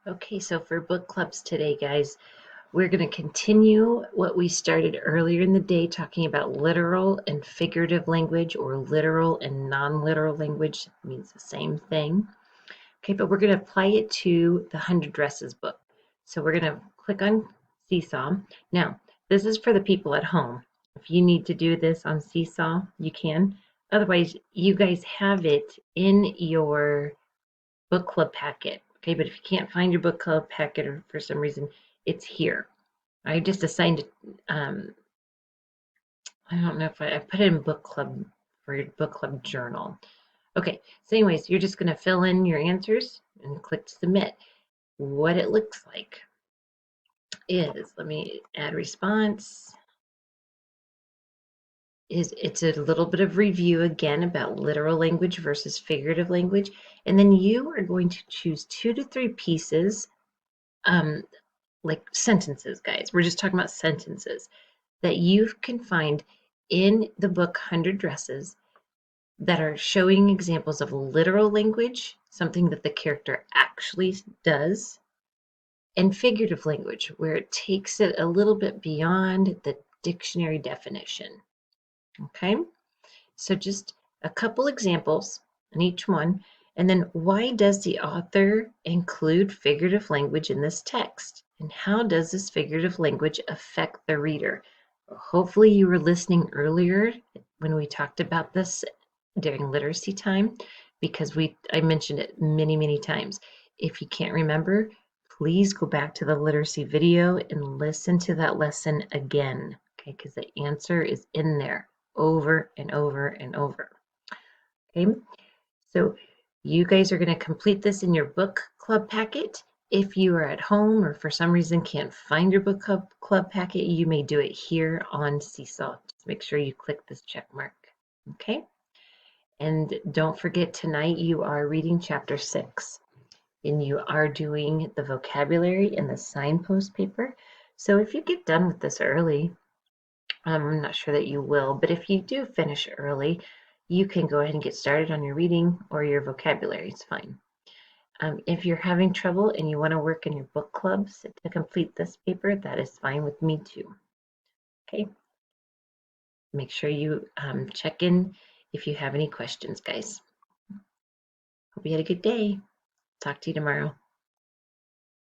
Okay, so for book clubs today, guys, we're going to continue what we started earlier in the day talking about literal and figurative language, or literal and non-literal language. It means the same thing. Okay, but we're going to apply it to the 100 Dresses book. So we're going to click on Seesaw. Now, this is for the people at home. If you need to do this on Seesaw, you can. Otherwise, you guys have it in your book club packet. Okay, but if you can't find your book club packet or for some reason, it's here. I just assigned it. I don't know if I put it in book club for your book club journal. Okay, so anyways, you're just going to fill in your answers and click submit. What it looks like is, let me add response, is it's a little bit of review again about literal language versus figurative language. And then you are going to choose 2 to 3 pieces, um, like sentences, guys. We're just talking about sentences that you can find in the book 100 Dresses that are showing examples of literal language, something that the character actually does, and figurative language, where it takes it a little bit beyond the dictionary definition. Okay, so just a couple examples in each one. And then, why does the author include figurative language in this text? And how does this figurative language affect the reader? Hopefully, you were listening earlier when we talked about this during literacy time, because I mentioned it many, many times. If you can't remember, please go back to the literacy video and listen to that lesson again, okay? Because the answer is in there over and over and over. Okay, so you guys are going to complete this in your book club packet. If you are at home or for some reason can't find your book club packet, you may do it here on Seesaw. Just make sure you click this check mark. Okay, and don't forget, tonight you are reading chapter 6 and you are doing the vocabulary and the signpost paper. So if you get done with this early, I'm not sure that you will, but if you do finish early, you can go ahead and get started on your reading or your vocabulary. It's fine. If you're having trouble and you want to work in your book clubs to complete this paper, that is fine with me too. Okay. Make sure you check in if you have any questions, guys. Hope you had a good day. Talk to you tomorrow.